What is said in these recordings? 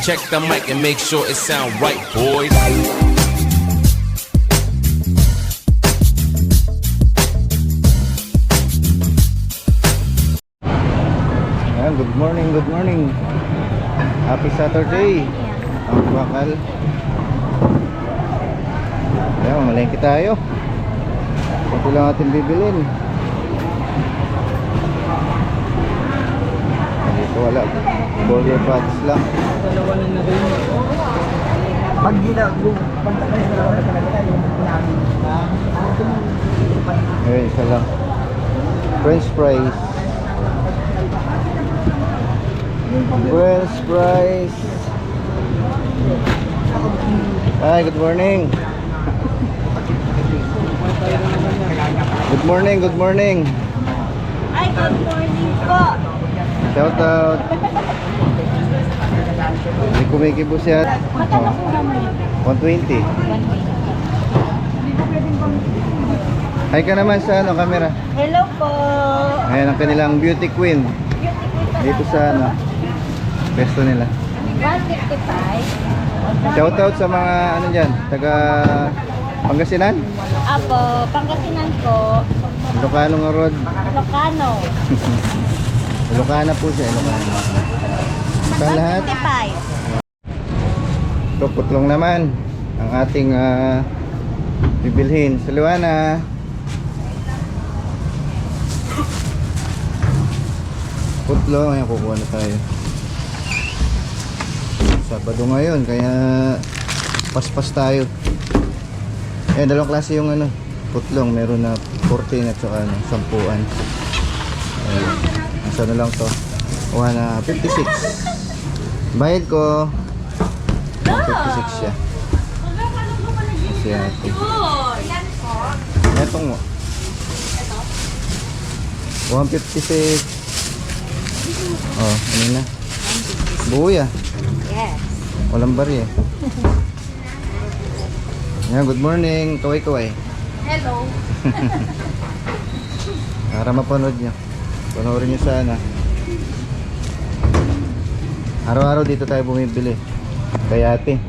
Check the mic and make sure it sound right, boys. Ayan, good morning, good morning. Happy Saturday. Ang bakal. Ayan, malengke tayo. Ito lang ating bibilin. Dito wala. Burger patties lang. Dalawa lang na rin. Pag ginagawa, pagtakay sa dalawa na talaga yung namin. Ayan, isa lang. French fries. French fries. Hi, good morning. Good morning, good morning. Ay, good morning po. Shout out. Hindi kumikibo siya. Magkano po naman yun? 120. Hi ka naman sa ano, camera. Hello po. Ayan ang kanilang beauty queen. Dito sa ano, pesto nila. 155. Shout out sa mga ano dyan, taga Pangasinan. Apo, Pangasinan po. Ilocano nga road. Ilocano. Ilocana po siya, Ilocano. Sa lahat. 155. Ito, putlong naman ang ating bibilhin. Sa Luana. Putlong, ayan, kukuha na tayo. Sabado ngayon, kaya paspas tayo. Ayan, dalawang klase yung ano, putlong. Meron na 14 at saka ano, 10-an. Ayan, nasa na lang to. Kuha na 56. Bayad ko 56 siya. Kasi ate. Etong mo 156. Oh, ano na? Buya. Yes. Walang bari eh. Yeah, good morning. Kaway-kaway. Hello. Para mapanood nyo. Panoorin nyo sana. Araw-araw dito tayo bumibili. Kaya ate.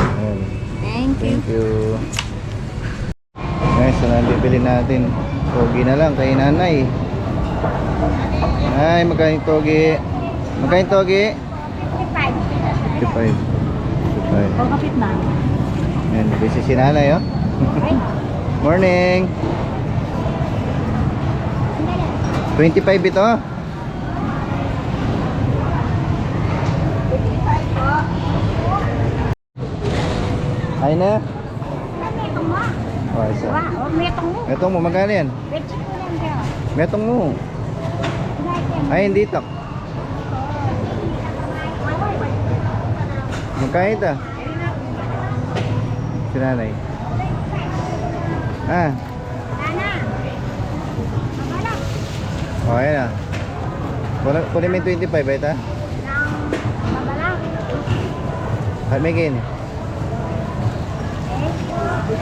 Ayan. Thank you. Thank you. Guys, so nabibili natin. Togi na lang kay nanay. Ay, magkain togi. Magkain togi? 55. 55. O, kapit na. Ayan, busy si nanay, oh. Morning. 25 ito. Ay na. Oh, isa. Wow, metong mo. Metong mo, magkano yan? Pwede ko lang siya. Metong mo. Ay, hindi ito. Magkano ito? Si nanay. Ah. Nana. Mabalak. Oh, ayan na. Kunin mo yung 25 ba ito? Mabalak. Harmigin.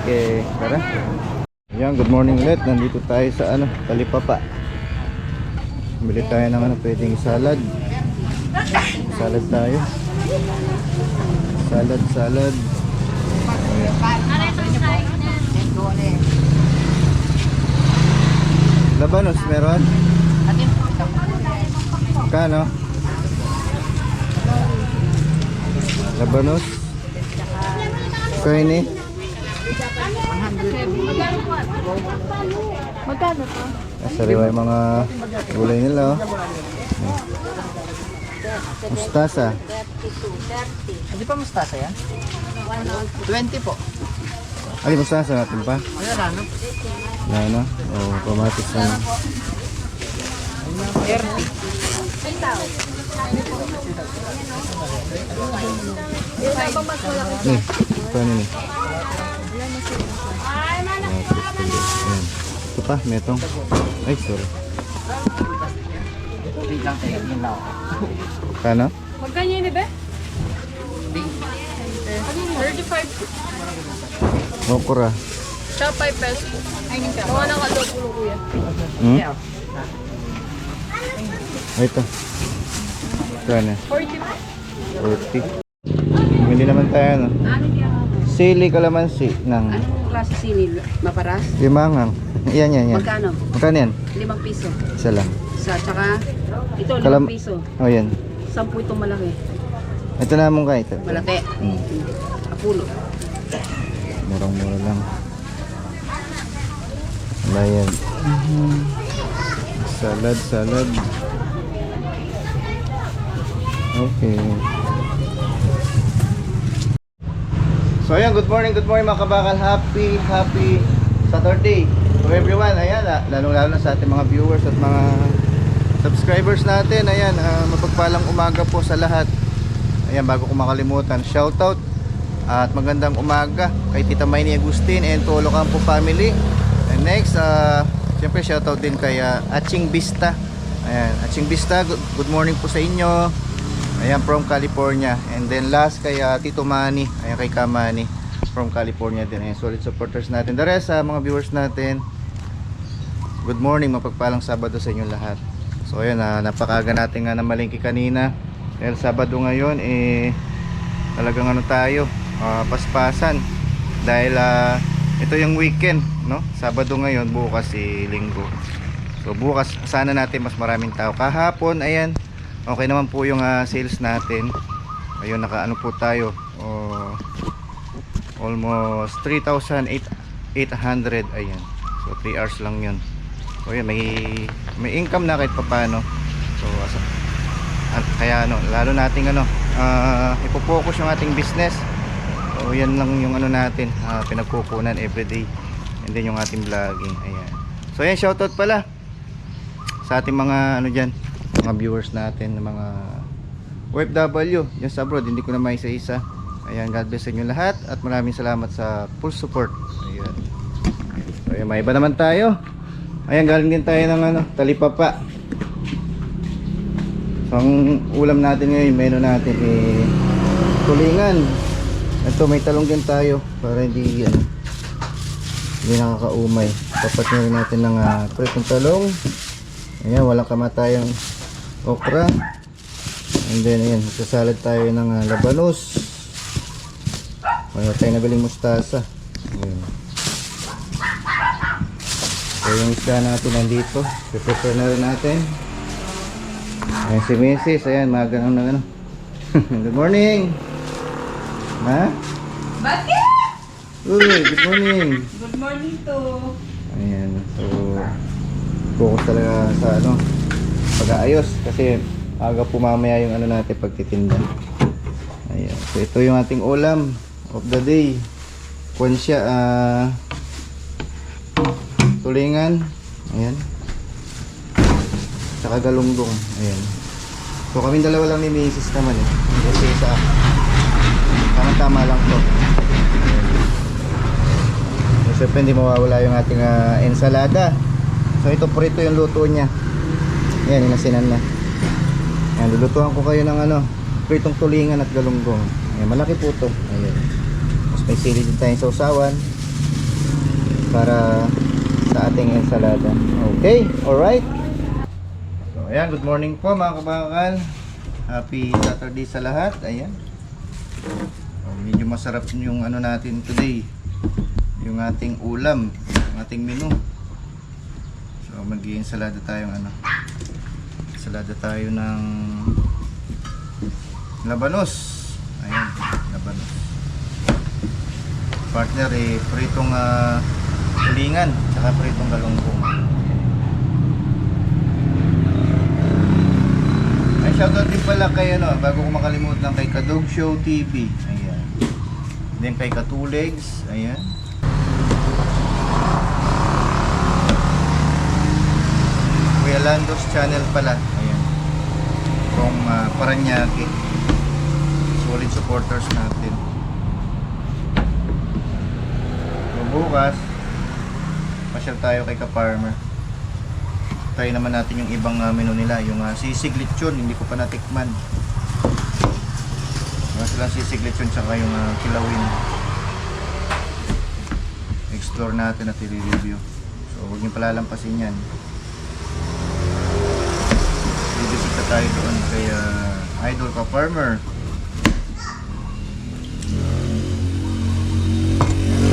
Okay, tara. Yan, good morning ulit. Nandito tayo sa ano, Talipapa. Bili tayo ng ano, pwedeng salad. Salad tayo. Salad. Ayan. Labanos meron? Kano? Labanos? Kaini? Magkano to? Sariwa yung mga gulay nila, oh. Mustasa. 32, 30. Hindi pa mustasa yan? 20 po. Ay, mustasa natin pa. Wala na. Wala na. Oh, kamatis na. 30. Nih, paano ni? Ayan. Ito pa, metong. Ay, sorry. Biglang tayo yun lang. Kano? Magkano yun, Ibe? 35. Okra. Siya 5 pesos po. Mga nakalokulo kuya. Hmm? Ito. Kano? 40 po. 40. Bumili naman tayo, no? Ano niya? Sili kalamansi ng Anong klase sinil? Maparas? limangang. Yan, yan, yan. Magkano? Magkano yan? 5 piso. Isa lang. Sa tsaka ito 5 Kalam- piso. Oh, yan. 10 itong malaki. Ito na mong ito. Malaki. Hmm. Apulo. Murang-mura lang. Bayad. Salad, salad. Okay. So ayan, good morning mga kabakal. Happy Saturday to everyone. Ayan, lalo na sa ating mga viewers at mga subscribers natin. Ayan, mapagpalang umaga po sa lahat. Ayan, bago ko makalimutan, shoutout at magandang umaga kay Tita Mayney Agustin and to Ocampo family. And next, siyempre shoutout din kay Aching Vista. Ayan, Aching Vista, good morning po sa inyo. Ayan, from California. And then last kay Tito Manny. Ayan, kay Kamani from California din. Ayan, solid supporters natin. The rest, mga viewers natin, good morning, mapagpalang Sabado sa inyo lahat. So ayan, napakaga natin nga na malingki kanina. Dahil Sabado ngayon, talagang ano tayo, paspasan. Dahil ito yung weekend, no? Sabado ngayon, bukas Linggo. So bukas, sana natin mas maraming tao. Kahapon, ayan, okay naman po yung sales natin. Ayun, nakaano po tayo, almost 3,800. Ayan, so 3 hours lang yun. So ayan, may income na kahit papano. So kaya lalo nating ipo-focus yung ating business. So yan lang yung natin, pinagkukunan everyday. And then yung ating vlogging. Ayan. So ayan, shoutout pala sa ating mga dyan, mga viewers natin, mga OFW dyan sa abroad. Hindi ko na maisa-isa. Ayan, God bless sa inyo lahat at maraming salamat sa full support. Ayan. So ayan, may iba naman tayo. Ayan, galing din tayo ng talipapa. So ang ulam natin ngayon, menu natin tulingan. Ito, may talong din tayo para hindi nakakaumay. Tapat na rin natin ng pritong talong. Ayan, walang kamatayang okra. And then ayan, magsasalad tayo ng labanos. Wala tayo nabiling mustasa. Ayan. So yung isda natin nandito, prepare na rin natin. Ayan si Mrs. Ayan, maga ng Good morning. Ha? Bakit? Uy, good morning. Good morning to. Ayan, so focus talaga sa pag-aayos kasi aga po mamaya yung natin pagtitinda. Ayan, so ito yung ating ulam of the day. Kuwan siya, tulingan. Ayan, saka galunggong. Ayan, so kami dalawa lang ni Mrs. naman kasi sa tama lang to. So siyempre hindi mawawala yung ating ensalada. So ito prito yung luto niya. Ayan, inasinan na. Ayan, lulutuan ko kayo ng pritong tulingan at galunggong. Ayan, malaki po to. Ayan. Tapos may sili din tayong sausawan para sa ating ensalada. Okay, alright. So ayan, good morning po mga kabakal. Happy Saturday sa lahat. Ayan. Medyo masarap yung natin today, yung ating ulam, yung ating menu. So mag-i-ensalada tayo ensalada tayo ng labanos. Ayan, labanos. Partner pritong tulingan, saka pritong galunggong. Ay, shoutout din pala kay bago ko makalimutan, kay Kadog Show TV. Ayan. Then kay Katulegs, ayan. Kuya Lando's channel pala, ayan. From Paranaque. Solid supporters natin. So bukas, pasyal tayo kay Ka-Farmer. Try naman natin yung ibang menu nila, yung sisig lechon, hindi ko pa natikman. Meron silang sisig lechon tsaka yung kilawin. i-explore natin at i-review. So huwag niyo palalampasin yan. Bibisita tayo doon kay Idol ka Farmer.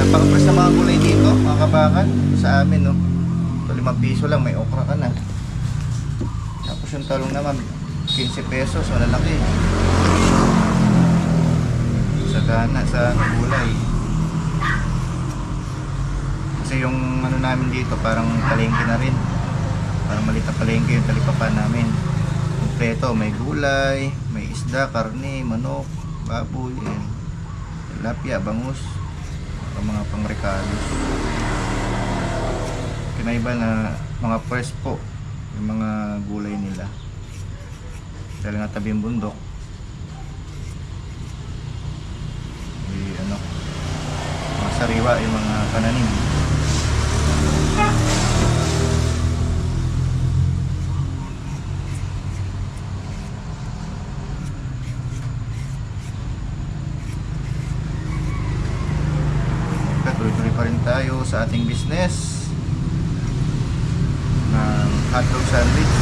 Napakapres na mga gulay dito, mga kabakan. Sa amin, no? So, 5 piso lang, may okra ka na. Tapos yung talong naman, 15 pesos, malalaki. Sagana sa gulay. Kasi yung ano namin dito, parang palengke na rin. Parang maliit na palengke yung talipapa namin. Kompleto, may gulay, may isda, karne, manok, baboy, tilapia, bangus, mga pangrecados. Kinaiba na mga fresh po yung mga gulay nila. Dahil nga tabing bundok. Mga sariwa yung mga pananim. Tuloy-tuloy pa rin tayo sa ating business ng hotdog sandwich.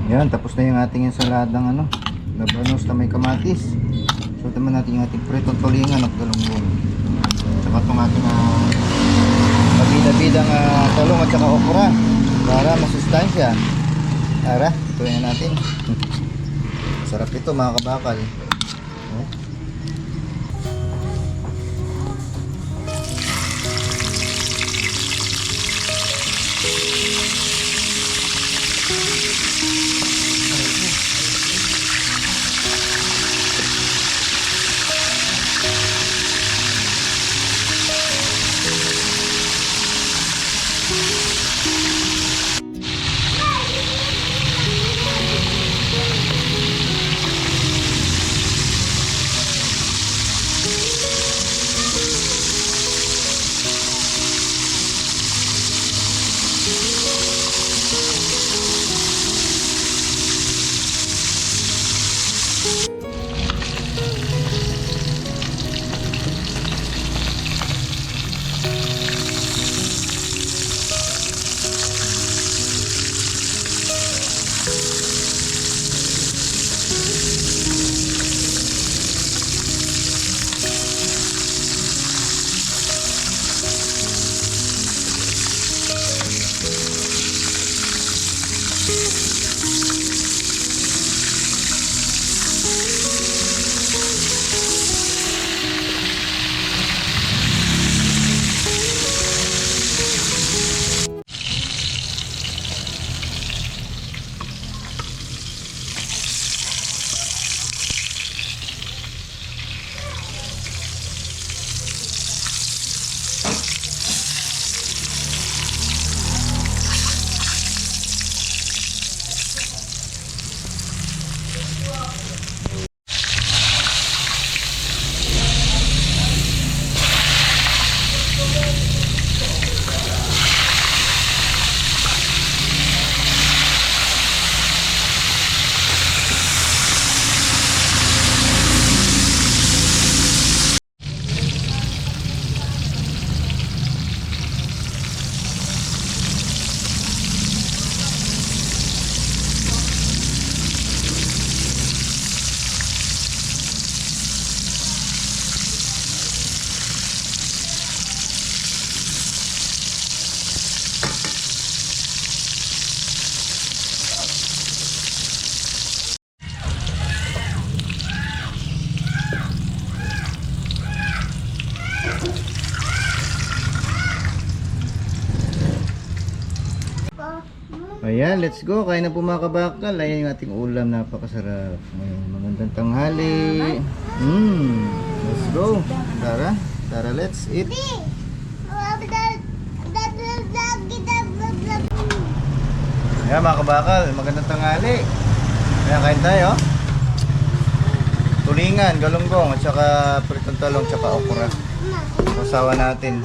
Yan, tapos na yung ating ensaladang labanos na may kamatis. So, naman natin yung ating pritong tulingan at galunggong. Saka itong ating mabida-bidang talong at saka okra para masustansya. Tara, ituloy na natin. Sarap ito mga kabakal. Ayan, let's go. Kain na po mga kabakal. Ayan yung ating ulam, napakasarap. Ayan, magandang tanghali. Let's go. Tara, tara, let's eat. Ayan mga kabakal, magandang tanghali. Ayan, kain tayo. Tulingan, galunggong, at saka pritong talong, at saka okra. Kasawa natin.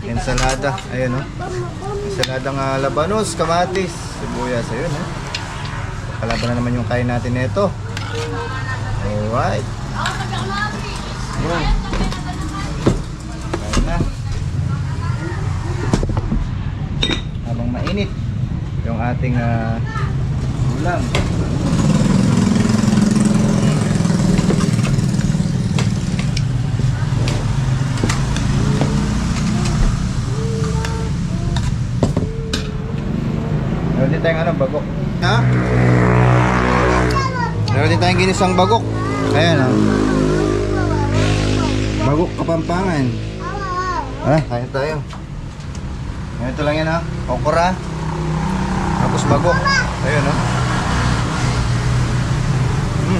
Ensalada, ayan o. Ensaladang labanos, kamatis, sibuyas, ayun o. Kalaban na naman yung kain natin nito. Alright. Go. Kain na. Habang mainit yung ating ulam. Meron din tayong bagok. Ha? Meron din tayong ginisang bagok. Ayan o. Bagok Kapampangan. Kaya tayo. Ito lang yan ha. Okra. Tapos bagok. Ayun o.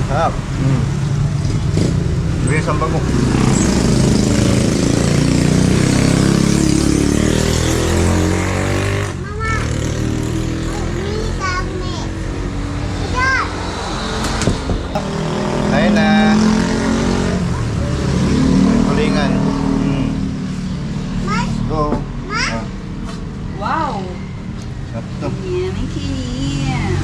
Sarap. Ginisang bagok. Ayun na. Tulingan. Go. Wow! Sarap to. Yummy Kim!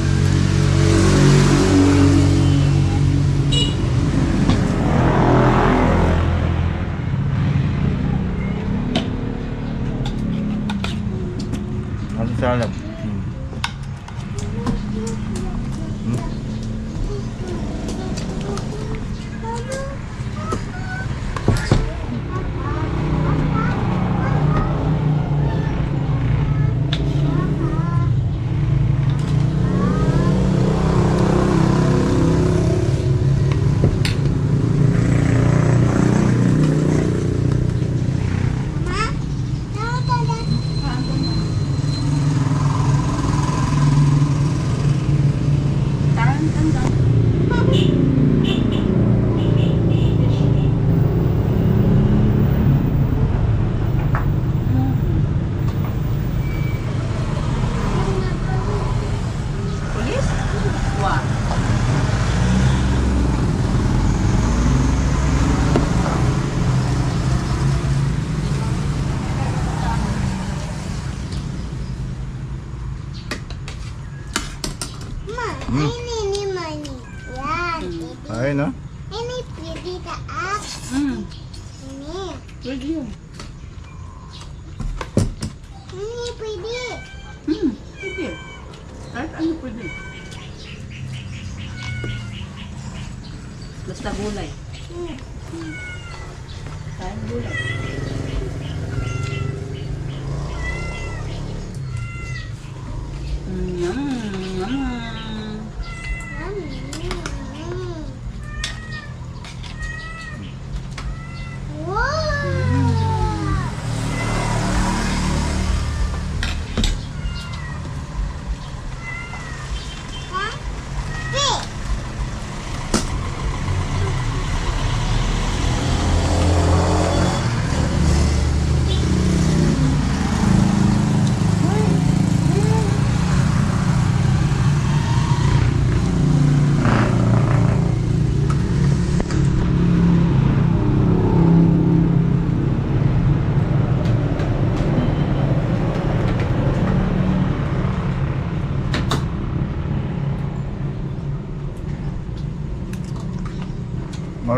Ang sarap. Ayun no? Ini pwede taas. Ini. Pwede yun. Ini pwede. Pwede. Kahit ano pwede. Basta gulay. Kahit gulay.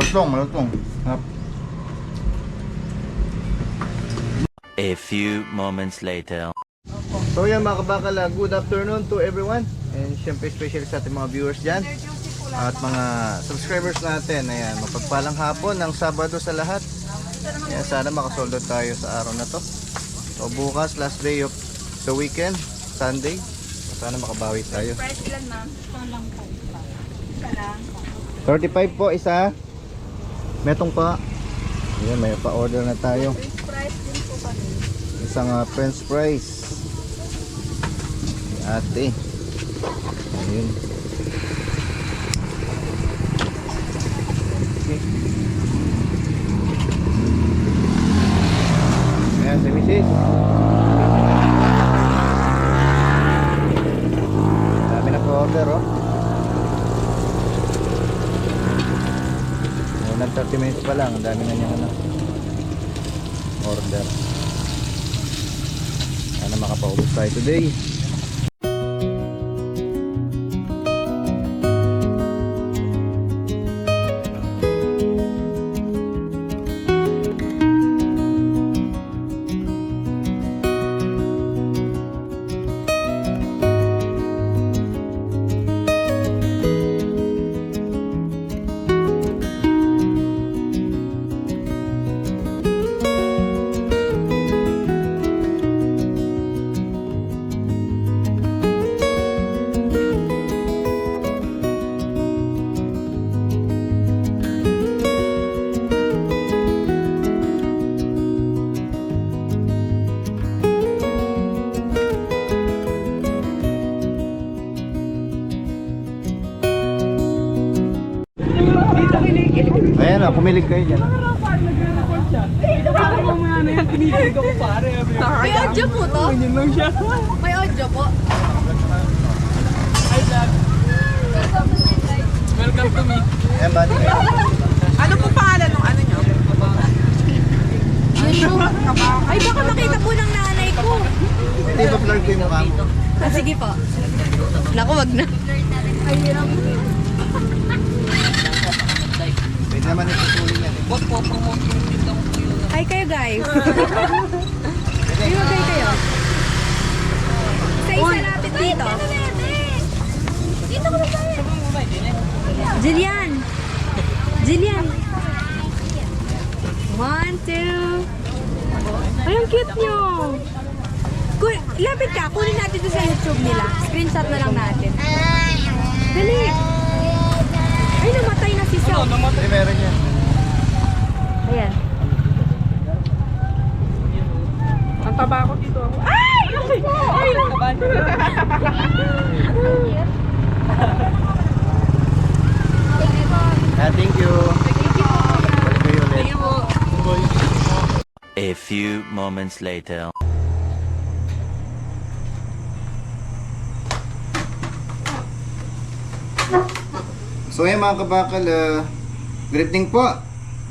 Malutong. Sarap. A few moments later. So yan mga kabakal, good afternoon to everyone. And syempre special sa ating mga viewers dyan. At mga subscribers natin. Ayan, mapagpalang hapon ng Sabado sa lahat. Ayan, sana makasoldo tayo sa araw na to. So bukas, last day of the weekend, Sunday. So, sana makabawi tayo. Price ilan ma'am? Ito lang po. Isa lang. 35 po isa. Metong pa. Ayan, may pa-order na tayo. Isang french fries. Si ate. Ayun. Okay. Ayan, si Mrs. Dami na pa-order, oh. Nag 30 minutes pa lang, ang dami na niyang order. Sana makapaubos tayo today. Ayan o, kumilig kayo dyan. May audio po to? May audio po. Welcome to me. Ayan, bati kayo. Ano po pangalan ng ano nyo? Ay, baka makita po ng nanay ko. Hindi ba vlog ko yung mukha mo? Ah, sige po. Naku, wag na. Ay, hirap. Pwede naman itutuloy yan. Hi kayo, guys. Ay, magay kayo. Isa-isa lapit dito. Dito ko na tayo. Jillian. Jillian. 1, 2. Ay, ang cute nyo. Lapit ka. Kunin natin ito sa YouTube nila. Screenshot na lang natin. Dali. Ay, namatay na si Sal. Ay, meron yan. Ayan. Ang taba ko dito ako. Ay! Ay! Thank you. Balik kayo ulit. A few moments later. So ayan mga kabakal, good evening po.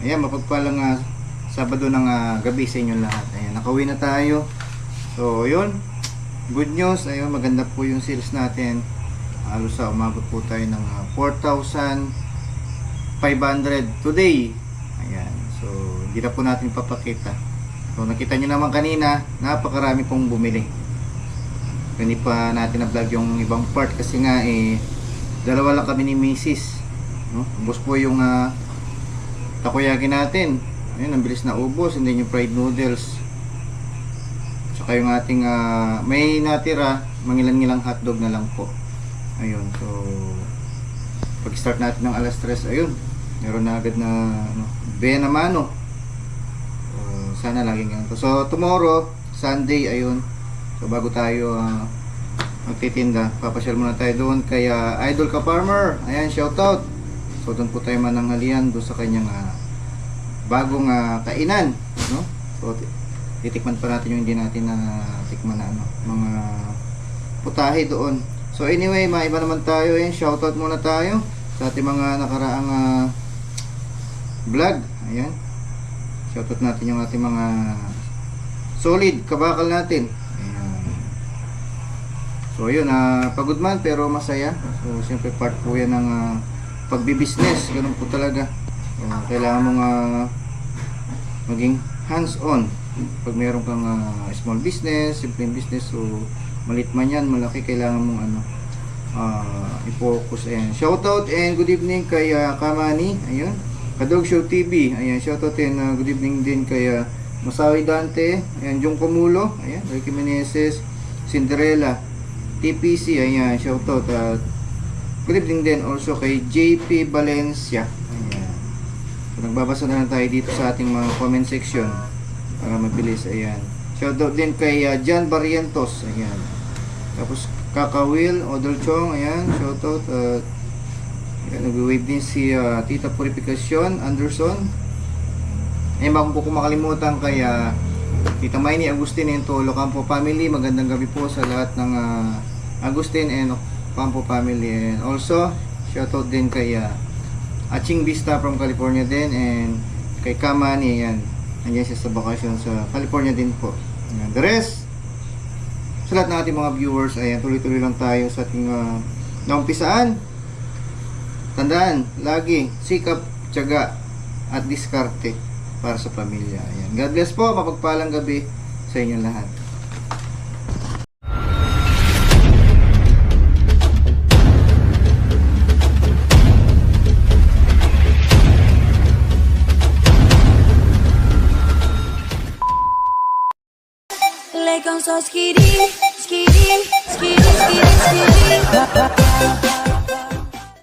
Ayan, mapagpalang Sabado ng gabi sa inyo lahat. Ayan, nakauwi na tayo. So yun, good news. Ayun, maganda po yung sales natin. Halos umabot po tayo ng 4,500 today. Ayan, so hindi na po natin papakita. So nakita nyo naman kanina, napakarami pong bumili. Hindi pa natin na-vlog yung ibang part kasi nga dalawa lang kami ni Mrs. No? Ubos po yung takoyaki natin. Ayun, ang bilis na ubos. And then yung fried noodles. Saka yung ating may natira, mangilan-ngilang hotdog na lang po. Ayun, so pag start natin ng alas 3, ayun, meron na agad na bea na mano. Sana laging ganito. So tomorrow, Sunday, ayun, so bago tayo magtitinda, papasyal muna tayo doon kay Idol Ka Farmer. Ayan, shoutout. So doon po tayo mananghalian doon sa kanyang bagong kainan, no? So titikman pa natin yung hindi natin na tikman na mga putahe doon. So anyway, maiba naman tayo. Ayan, shoutout muna tayo sa ating mga nakaraang vlog. Ayan, shoutout natin yung ating mga solid kabakal natin. So yun, pagod man pero masaya. So siyempre part po yan ng pagbibusiness. Ganun po talaga. So, kailangan mong maging hands-on. Pag meron kang small business, simple business, so malit man yan, malaki, kailangan mong i-focus. Ayan, shoutout and good evening kay Kamani. Ayun, Kadog Show TV. Ayan, shoutout and good evening din kay Masawi Dante. Ayan, Jong Comulo. Ayan, Ricky Meneses, Cinderella, TPC, ayan, shoutout. Good evening din also kay JP Valencia. Ayan. So, nagbabasa na lang tayo dito sa ating mga comment section para mabilis. Ayan. Shoutout din kay Jan Barrientos. Ayan. Tapos Kakawil, Odol Chong. Ayan. Shoutout. Ayan, nag-wave din si Tita Purificacion Anderson. Ayan, bago po kumakalimutan kay Tita Maini Agustin and Tolo Campo family. Magandang gabi po sa lahat ng Agustin and Campo family. And also, shoutout din kay Aching Vista from California din, and kay Kamani. Ayan, nandiyan siya sa bakasyon sa California din po. Ayan. The rest, sa lahat ng ating mga viewers, ayan, tuloy-tuloy lang tayo sa ating naumpisaan. Tandaan, lagi sikap, tiyaga at diskarte para sa pamilya. Ayan. God bless po, mapagpalang gabi sa inyo lahat. Like on so skitty, skitty, skitty, skitty, skitty.